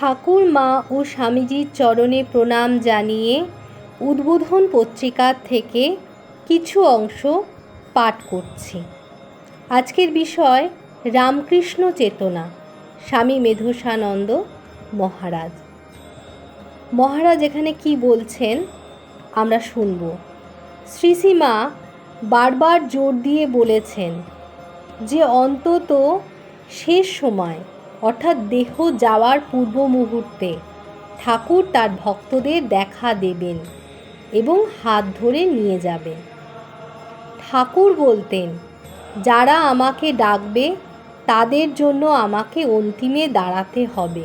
ঠাকুর মা ও স্বামীজির চরণে প্রণাম জানিয়ে উদ্বোধন পত্রিকার থেকে কিছু অংশ পাঠ করছি। আজকের বিষয় রামকৃষ্ণ চেতনা, স্বামী মেধসানন্দ মহারাজ। মহারাজ এখানে কি বলছেন আমরা শুনব। শ্রী শ্রী মা বারবার জোর দিয়ে বলেছেন যে অন্তত শেষ সময় অর্থাৎ দেহ যাওয়ার পূর্ব মুহূর্তে ঠাকুর তার ভক্তদের দেখা দেবেন এবং হাত ধরে নিয়ে যাবেন। ঠাকুর বলতেন, যারা আমাকে ডাকবে তাদের জন্য আমাকে অন্তিমে দাঁড়াতে হবে।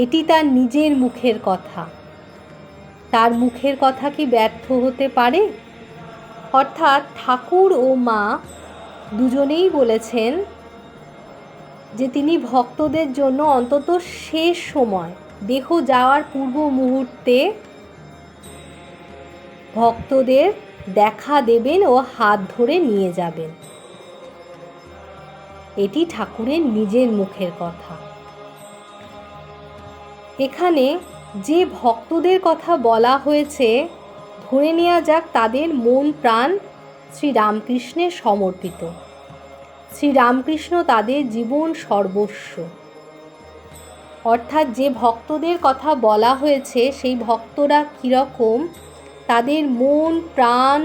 এটি তার নিজের মুখের কথা। তার মুখের কথা কি ব্যর্থ হতে পারে? অর্থাৎ ঠাকুর ও মা দুজনেই বলেছেন যে তিনি ভক্তদের জন্য অন্তত শেষ সময় দেহ যাওয়ার পূর্ব মুহূর্তে ভক্তদের দেখা দেবেন ও হাত ধরে নিয়ে যাবেন। এটি ঠাকুরের নিজের মুখের কথা। এখানে যে ভক্তদের কথা বলা হয়েছে ধরে নেওয়া যাক তাদের মন প্রাণ শ্রীরামকৃষ্ণের সমর্পিত। শ্রীরামকৃষ্ণ তাদের জীবন সর্বস্ব। অর্থাৎ যে ভক্তদের কথা বলা হয়েছে সেই ভক্তরা কীরকম, তাদের মন প্রাণ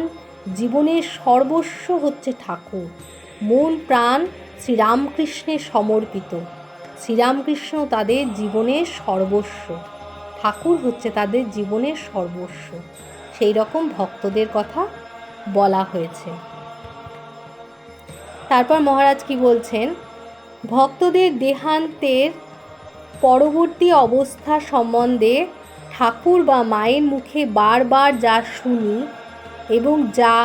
জীবনের সর্বস্ব হচ্ছে ঠাকুর। মন প্রাণ শ্রীরামকৃষ্ণের সমর্পিত। শ্রীরামকৃষ্ণ তাদের জীবনের সর্বস্ব, ঠাকুর হচ্ছে তাদের জীবনের সর্বস্ব। সেই রকম ভক্তদের কথা বলা হয়েছে। তারপর মহারাজ কি বলছেন, ভক্তদের দেহান্তের পরবর্তী অবস্থা সম্বন্ধে ঠাকুর বা মায়ের মুখে বারবার যা শুনি এবং যা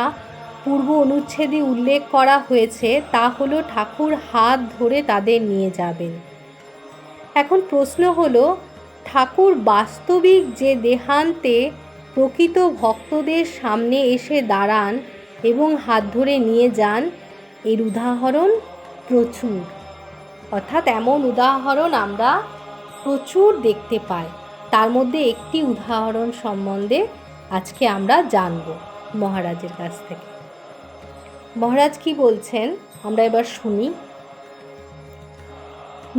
পূর্ব অনুচ্ছেদে উল্লেখ করা হয়েছে তা হলো ঠাকুর হাত ধরে তাদের নিয়ে যাবেন। এখন প্রশ্ন হলো, ঠাকুর বাস্তবিক যে দেহান্তে প্রকৃত ভক্তদের সামনে এসে দাঁড়ান এবং হাত ধরে নিয়ে যান, এর উদাহরণ প্রচুর। অর্থাৎ এমন উদাহরণ আমরা প্রচুর দেখতে পাই। তার মধ্যে একটি উদাহরণ সম্বন্ধে আজকে আমরা জানব মহারাজের কাছ থেকে। মহারাজ কি বলছেন আমরা এবার শুনি।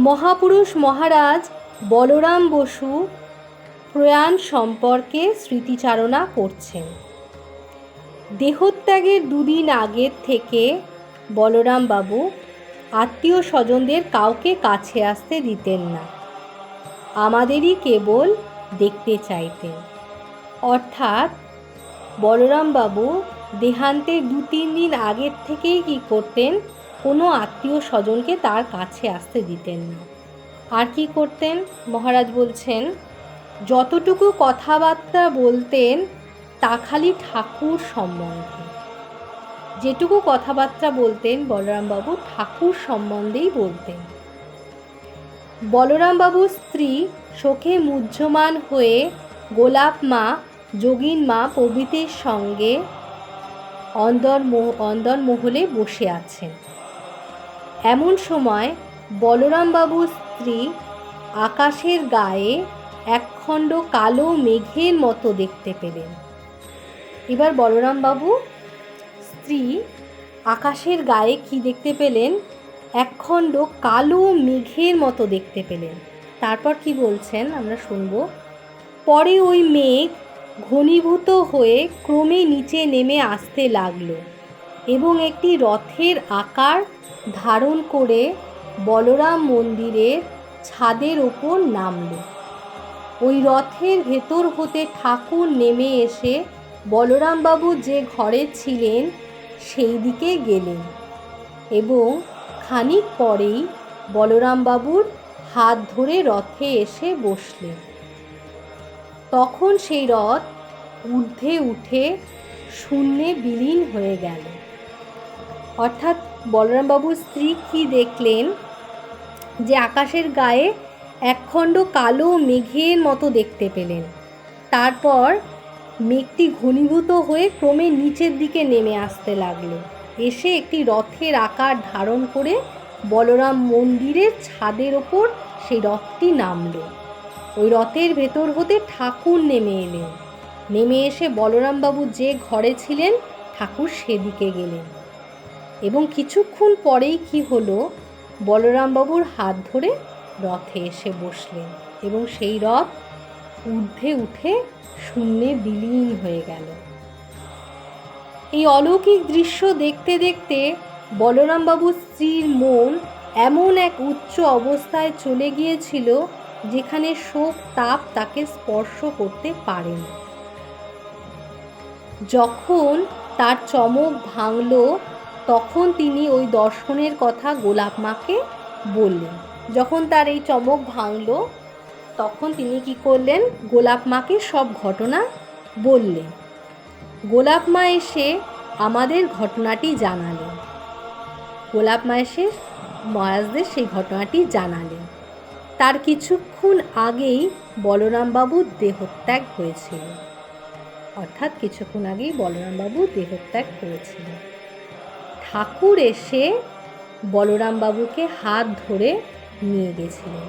মহাপুরুষ মহারাজ বলরাম বসু প্রয়াণ সম্পর্কে স্মৃতিচারণা করছেন। দেহত্যাগের দুদিন আগের থেকে বলরাম বাবু আত্মীয় স্বজনদের কাউকে কাছে আসতে দিতেন না, আমাদেরই কেবল দেখতে চাইতেন। অর্থাৎ বলরাম বাবু দেহান্তের 2-3 দিন আগের থেকেই কি করতেন, কোনো আত্মীয় স্বজনকে তার কাছে আসতে দিতেন না। আর কি করতেন মহারাজ বলছেন, যতটুকু কথাবার্তা বলতেন তা খালি ঠাকুর সম্বন্ধে। যেটুকু কথাবার্তা বলতেন বলরামবাবু ঠাকুর সম্বন্ধেই বলতেন। বলরামবাবুর স্ত্রী শোকে মুহ্যমান হয়ে গোলাপ মা, যোগিন মা প্রভৃতির সঙ্গে অন্দরমহলে বসে আছেন। এমন সময় বলরামবাবুর স্ত্রী আকাশের গায়ে একখণ্ড কালো মেঘের মতো দেখতে পেলেন। এবার বলরামবাবু স্ত্রী আকাশের গায়ে কি দেখতে পেলেন, একখণ্ড কালো মেঘের মতো দেখতে পেলেন। তারপর কি বলছেন আমরা শুনব। পরে ওই মেঘ ঘনীভূত হয়ে ক্রমে নিচে নেমে আসতে লাগলো এবং একটি রথের আকার ধারণ করে বলরাম মন্দিরের ছাদের ওপর নামল। ওই রথের ভেতর হতে ঠাকুর নেমে এসে বলরামবাবু যে ঘরে ছিলেন সেই দিকে গেলেন এবং খানিক পরেই বলরামবাবুর হাত ধরে রথে এসে বসলেন। তখন সেই রথ ঊর্ধ্বে উঠে শূন্যে বিলীন হয়ে গেল। অর্থাৎ বলরামবাবুর স্ত্রী কি দেখলেন, যে আকাশের গায়ে একখণ্ড কালো মেঘের মতো দেখতে পেলেন। তারপর মেঘটি ঘনীভূত হয়ে ক্রমে নিচের দিকে নেমে আসতে লাগলো, এসে একটি রথের আকার ধারণ করে বলরাম মন্দিরের ছাদের ওপর সেই রথটি নামল। ওই রথের ভেতর হতে ঠাকুর নেমে এলেন। নেমে এসে বলরামবাবু যে ঘরে ছিলেন ঠাকুর সেদিকে গেলেন। এবং কিছুক্ষণ পরেই কি হলো, বলরামবাবুর হাত ধরে রথে এসে বসলেন এবং সেই রথ ঊর্ধ্বে উঠে শূন্যে বিলীন হয়ে গেল। এই অলৌকিক দৃশ্য দেখতে দেখতে বলরামবাবুর স্ত্রীর মন এমন এক উচ্চ অবস্থায় চলে গিয়েছিল যেখানে শোক তাপ তাকে স্পর্শ করতে পারেনি। যখন তার চমক ভাঙল তখন তিনি ওই দর্শনের কথা গোলাপ মাকে বললেন। যখন তার এই চমক ভাঙল তখন তিনি কি করলেন, গোলাপ মাকে সব ঘটনা বললেন। গোলাপ মা এসে আমাদের ঘটনাটি জানালেন। গোলাপ মা এসে মহারাজদের সেই ঘটনাটি জানালেন। তার কিছুক্ষণ আগেই বলরামবাবুর দেহত্যাগ হয়েছিল, অর্থাৎ কিছুক্ষণ আগেই বলরামবাবু দেহত্যাগ করেছিলেন। ঠাকুর এসে বলরামবাবুকে হাত ধরে নিয়ে গেছিলেন।